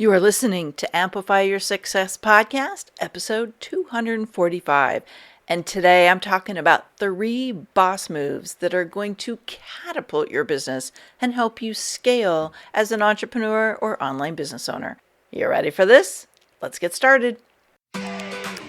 You are listening to Amplify Your Success Podcast, episode 245. And today I'm talking about 3 boss moves that are going to catapult your business and help you scale as an entrepreneur or online business owner. You ready for this? Let's get started.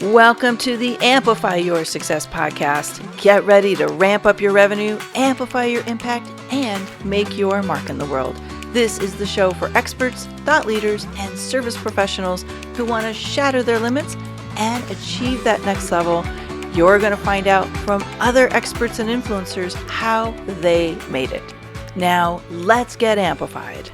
Welcome to the Amplify Your Success Podcast. Get ready to ramp up your revenue, amplify your impact, and make your mark in the world. This is the show for experts, thought leaders, and service professionals who want to shatter their limits and achieve that next level. You're going to find out from other experts and influencers how they made it. Now, let's get amplified.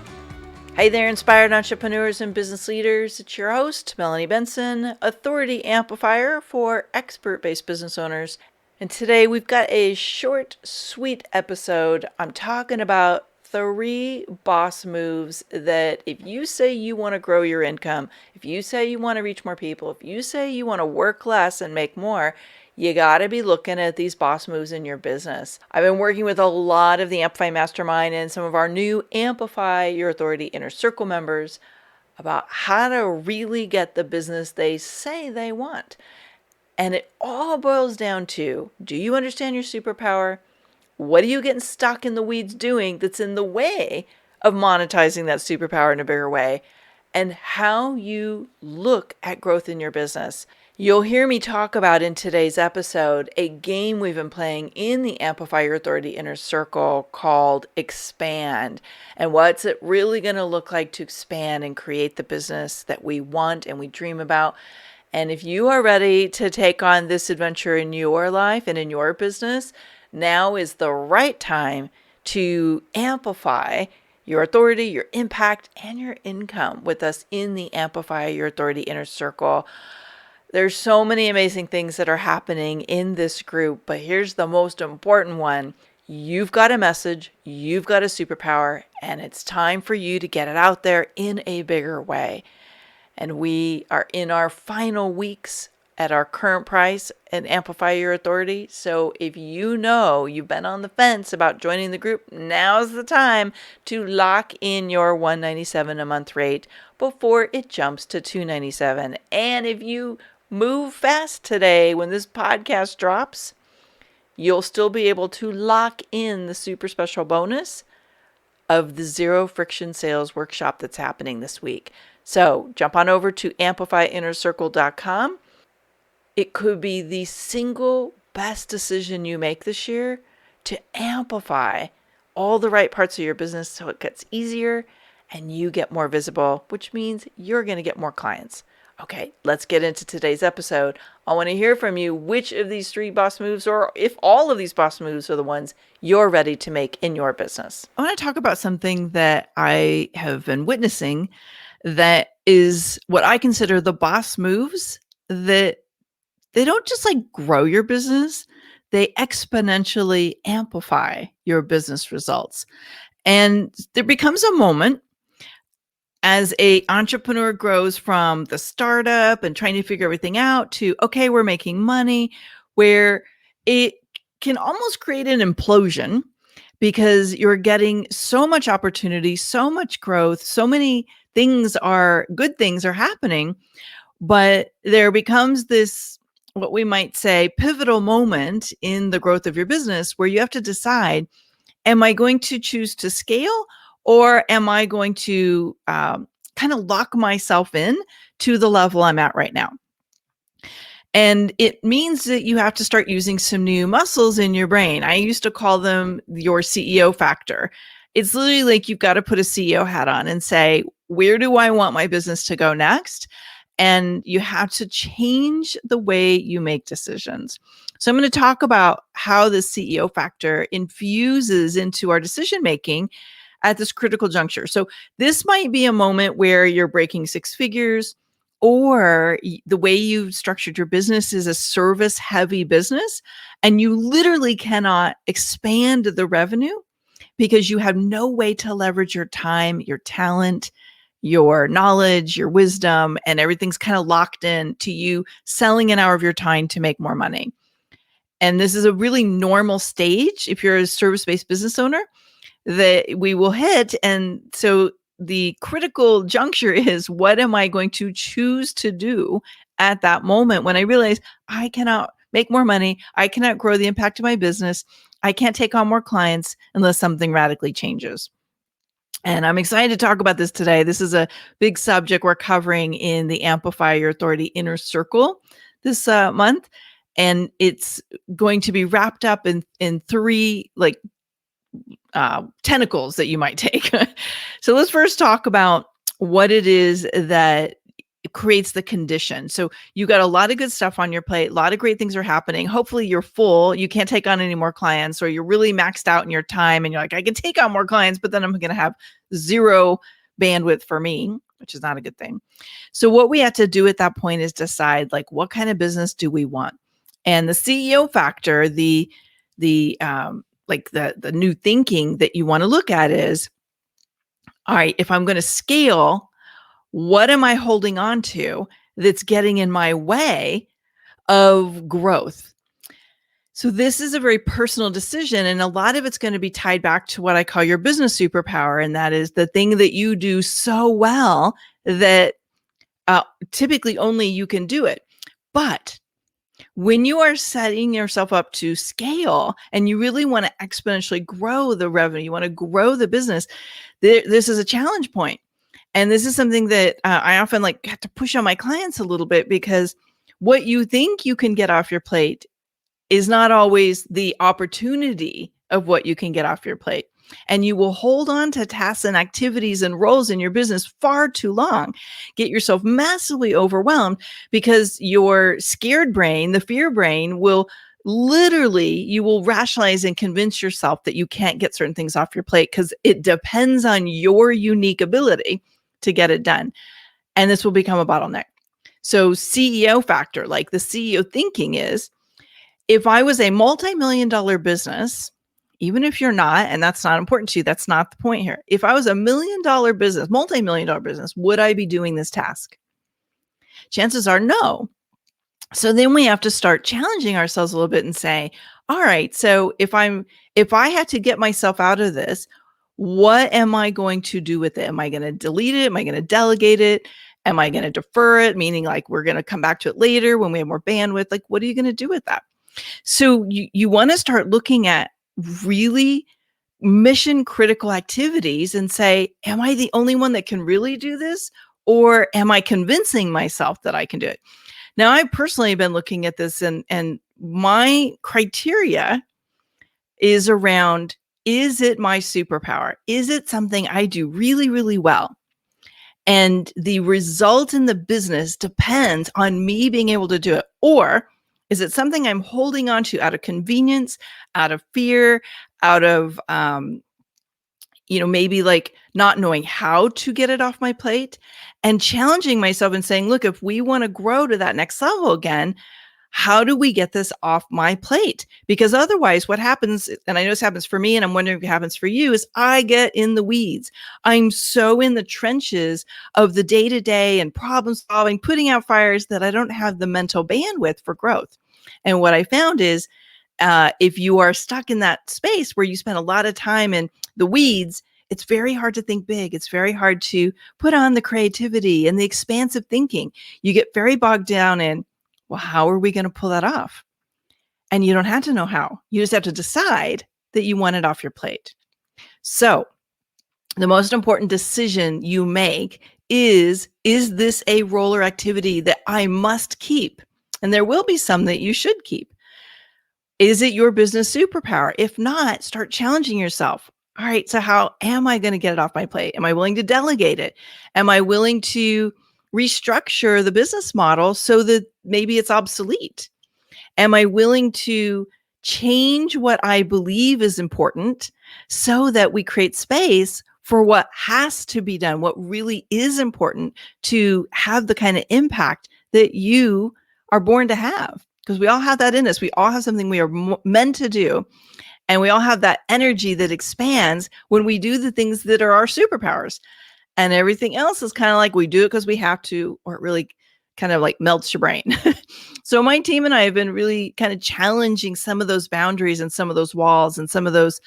Hey there, inspired entrepreneurs and business leaders. It's your host, Melanie Benson, authority amplifier for expert-based business owners. And today we've got a short, sweet episode. I'm talking about 3 boss moves that if you say you want to grow your income, if you say you want to reach more people, if you say you want to work less and make more, you got to be looking at these boss moves in your business. I've been working with a lot of the Amplify Mastermind and some of our new Amplify Your Authority Inner Circle members about how to really get the business they say they want. And it all boils down to, do you understand your superpower? What are you getting stuck in the weeds doing that's in the way of monetizing that superpower in a bigger way? And how you look at growth in your business. You'll hear me talk about in today's episode a game we've been playing in the Amplify Your Authority Inner Circle called Expand. And what's it really going to look like to expand and create the business that we want and we dream about? And if you are ready to take on this adventure in your life and in your business, now is the right time to amplify your authority, your impact, and your income with us in the Amplify Your Authority Inner Circle. There's so many amazing things that are happening in this group, but here's the most important one. You've got a message, you've got a superpower, and it's time for you to get it out there in a bigger way. And we are in our final weeks at our current price and Amplify Your Authority. So if you know you've been on the fence about joining the group, now's the time to lock in your $197 a month rate before it jumps to $297. And if you move fast today when this podcast drops, you'll still be able to lock in the super special bonus of the Zero Friction Sales Workshop that's happening this week. So jump on over to amplifyinnercircle.com. It could be the single best decision you make this year to amplify all the right parts of your business so it gets easier and you get more visible, which means you're going to get more clients. Okay, let's get into today's episode. I want to hear from you which of these 3 boss moves, or if all of these boss moves are the ones you're ready to make in your business. I want to talk about something that I have been witnessing that is what I consider the boss moves that they don't just like grow your business, they exponentially amplify your business results. And there becomes a moment as an entrepreneur grows from the startup and trying to figure everything out to, okay, we're making money, where it can almost create an implosion because you're getting so much opportunity, so much growth, so many good things are happening, but there becomes this, what we might say, pivotal moment in the growth of your business where you have to decide, am I going to choose to scale or am I going to kind of lock myself in to the level I'm at right now? And it means that you have to start using some new muscles in your brain. I used to call them your CEO factor. It's literally like you've got to put a CEO hat on and say, where do I want my business to go next? And you have to change the way you make decisions. So I'm going to talk about how the CEO factor infuses into our decision-making at this critical juncture. So this might be a moment where you're breaking 6 figures, or the way you've structured your business is a service-heavy business, and you literally cannot expand the revenue because you have no way to leverage your time, your talent, your knowledge, your wisdom, and everything's kind of locked in to you selling an hour of your time to make more money. And this is a really normal stage if you're a service-based business owner that we will hit. And so the critical juncture is, what am I going to choose to do at that moment when I realize I cannot make more money, I cannot grow the impact of my business, I can't take on more clients unless something radically changes. And I'm excited to talk about this today. This is a big subject we're covering in the Amplify Your Authority Inner Circle this month. And it's going to be wrapped up in three tentacles that you might take. So let's first talk about what it is that creates the condition. So you got a lot of good stuff on your plate. A lot of great things are happening. Hopefully you're full. You can't take on any more clients, or you're really maxed out in your time and you're like, I can take on more clients, but then I'm going to have zero bandwidth for me, which is not a good thing. So what we have to do at that point is decide, like, what kind of business do we want? And the CEO factor, the new thinking that you want to look at is, all right, if I'm going to scale, what am I holding on to that's getting in my way of growth? So this is a very personal decision, and a lot of it's going to be tied back to what I call your business superpower, and that is the thing that you do so well that typically only you can do it. But when you are setting yourself up to scale and you really want to exponentially grow the revenue, you want to grow the business, this is a challenge point. And this is something that I often have to push on my clients a little bit, because what you think you can get off your plate is not always the opportunity of what you can get off your plate. And you will hold on to tasks and activities and roles in your business far too long, get yourself massively overwhelmed, because your scared brain, the fear brain, will you will rationalize and convince yourself that you can't get certain things off your plate because it depends on your unique ability to get it done. And this will become a bottleneck. So CEO factor, like the CEO thinking is, if I was a multi-million-dollar business, even if you're not, and that's not important to you, that's not the point here. If I was a $1 million business, multi-million-dollar business, would I be doing this task? Chances are no. So then we have to start challenging ourselves a little bit and say, all right, so if I had to get myself out of this, what am I going to do with it? Am I going to delete it? Am I going to delegate it? Am I going to defer it? Meaning, like, we're going to come back to it later when we have more bandwidth. Like, what are you going to do with that? So you want to start looking at really mission critical activities and say, am I the only one that can really do this? Or am I convincing myself that I can do it? Now, I've personally been looking at this, and my criteria is around, is it my superpower? Is it something I do really, really well? And the result in the business depends on me being able to do it. Or is it something I'm holding on to out of convenience, out of fear, out of, maybe like not knowing how to get it off my plate, and challenging myself and saying, look, if we want to grow to that next level again, how do we get this off my plate? Because otherwise what happens, and I know this happens for me, and I'm wondering if it happens for you, is I get in the weeds. I'm so in the trenches of the day-to-day and problem solving, putting out fires, that I don't have the mental bandwidth for growth. And what I found is, if you are stuck in that space where you spend a lot of time in the weeds, it's very hard to think big. It's very hard to put on the creativity and the expansive thinking. You get very bogged down in, well, how are we going to pull that off? And you don't have to know how. You just have to decide that you want it off your plate. So the most important decision you make is this a role or activity that I must keep? And there will be some that you should keep. Is it your business superpower? If not, start challenging yourself. All right, so how am I going to get it off my plate? Am I willing to delegate it? Am I willing to restructure the business model so that maybe it's obsolete? Am I willing to change what I believe is important so that we create space for what has to be done, what really is important to have the kind of impact that you are born to have? Because we all have that in us. We all have something we are meant to do. And we all have that energy that expands when we do the things that are our superpowers. And everything else is kind of like we do it because we have to, or it really kind of like melts your brain. So my team and I have been really kind of challenging some of those boundaries and some of those walls and some of those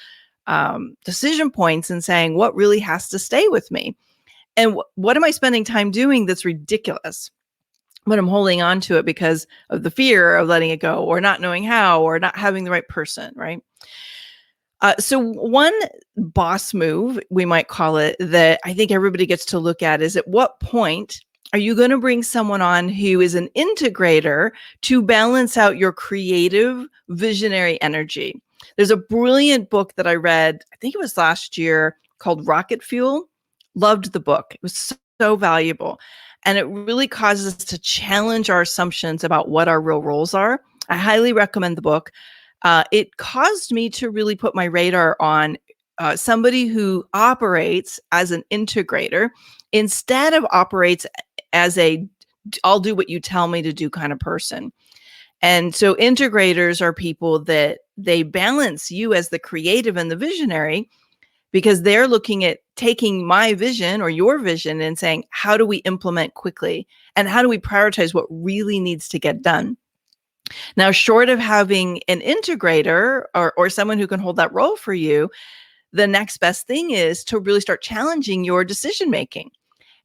decision points, and saying, what really has to stay with me? And what am I spending time doing that's ridiculous? But I'm holding on to it because of the fear of letting it go or not knowing how or not having the right person, right? So one boss move, we might call it, that I think everybody gets to look at is at what point are you going to bring someone on who is an integrator to balance out your creative, visionary energy? There's a brilliant book that I read, I think it was last year, called Rocket Fuel. Loved the book. It was so valuable. And it really causes us to challenge our assumptions about what our real roles are. I highly recommend the book. It caused me to really put my radar on somebody who operates as an integrator instead of operates as a I'll do what you tell me to do kind of person. And so integrators are people that they balance you as the creative and the visionary because they're looking at taking my vision or your vision and saying, how do we implement quickly? And how do we prioritize what really needs to get done? Now, short of having an integrator or someone who can hold that role for you, the next best thing is to really start challenging your decision making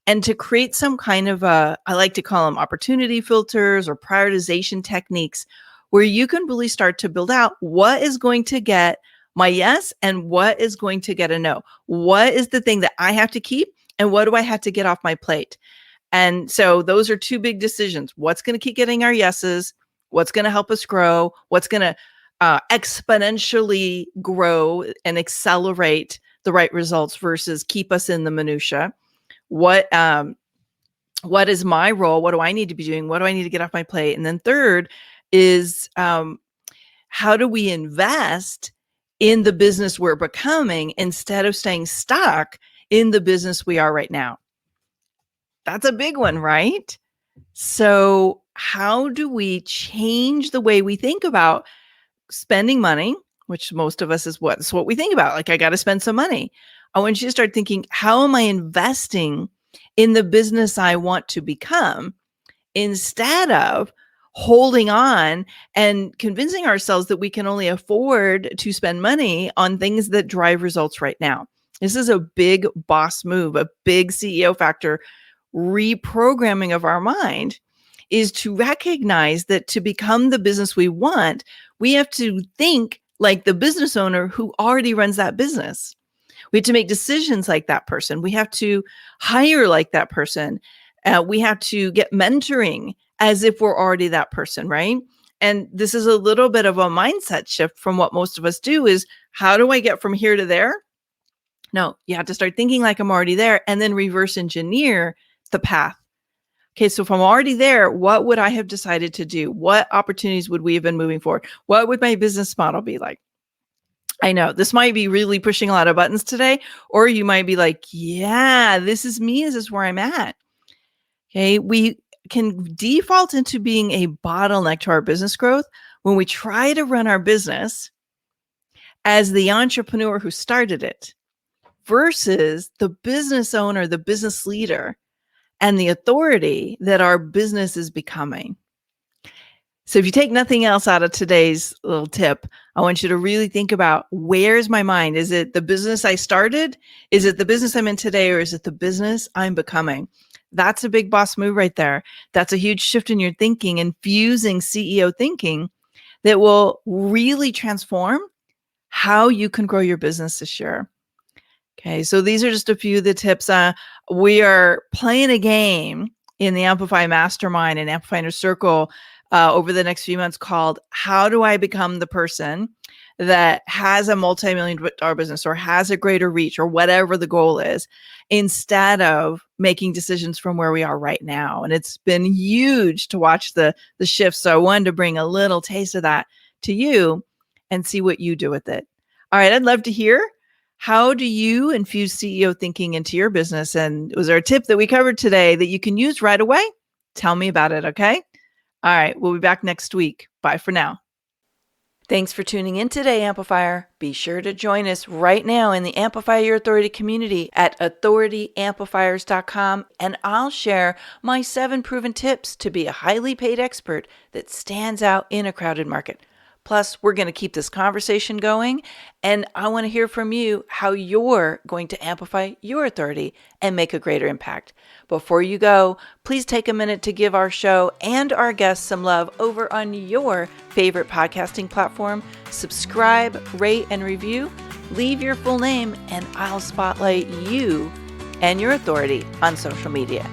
and to create some kind of I like to call them opportunity filters or prioritization techniques where you can really start to build out what is going to get my yes and what is going to get a no. What is the thing that I have to keep and what do I have to get off my plate? And so those are two big decisions. What's going to keep getting our yeses? What's going to help us grow? What's going to exponentially grow and accelerate the right results versus keep us in the minutia? What is my role? What do I need to be doing? What do I need to get off my plate? And then third is how do we invest in the business we're becoming instead of staying stuck in the business we are right now? That's a big one, right? So how do we change the way we think about spending money, which most of us is what's what we think about. Like, I got to spend some money. I want you to start thinking, how am I investing in the business I want to become instead of holding on and convincing ourselves that we can only afford to spend money on things that drive results right now. This is a big boss move, a big CEO factor reprogramming of our mind is to recognize that to become the business we want, we have to think like the business owner who already runs that business. We have to make decisions like that person. We have to hire like that person. We have to get mentoring as if we're already that person, right? And this is a little bit of a mindset shift from what most of us do is, how do I get from here to there? No, you have to start thinking like I'm already there and then reverse engineer the path. Okay, so if I'm already there, what would I have decided to do? What opportunities would we have been moving forward? What would my business model be like? I know this might be really pushing a lot of buttons today, or you might be like, yeah, this is me. This is where I'm at. Okay, we can default into being a bottleneck to our business growth when we try to run our business as the entrepreneur who started it versus the business owner, the business leader, and the authority that our business is becoming. So if you take nothing else out of today's little tip, I want you to really think about, where's my mind? Is it the business I started? Is it the business I'm in today? Or is it the business I'm becoming? That's a big boss move right there. That's a huge shift in your thinking, infusing CEO thinking that will really transform how you can grow your business this year. Okay, so these are just a few of the tips. We are playing a game in the Amplify Mastermind and Amplify Inner Circle over the next few months called How Do I Become the Person That Has a Multi-million-dollar Business or has a greater reach or whatever the goal is, instead of making decisions from where we are right now. And it's been huge to watch the shift. So I wanted to bring a little taste of that to you and see what you do with it. All right, I'd love to hear, how do you infuse CEO thinking into your business? And was there a tip that we covered today that you can use right away? Tell me about it, okay? All right, we'll be back next week. Bye for now. Thanks for tuning in today, Amplifier. Be sure to join us right now in the Amplify Your Authority community at authorityamplifiers.com, and I'll share my 7 proven tips to be a highly paid expert that stands out in a crowded market. Plus, we're going to keep this conversation going, and I want to hear from you how you're going to amplify your authority and make a greater impact. Before you go, please take a minute to give our show and our guests some love over on your favorite podcasting platform. Subscribe, rate, and review. Leave your full name, and I'll spotlight you and your authority on social media.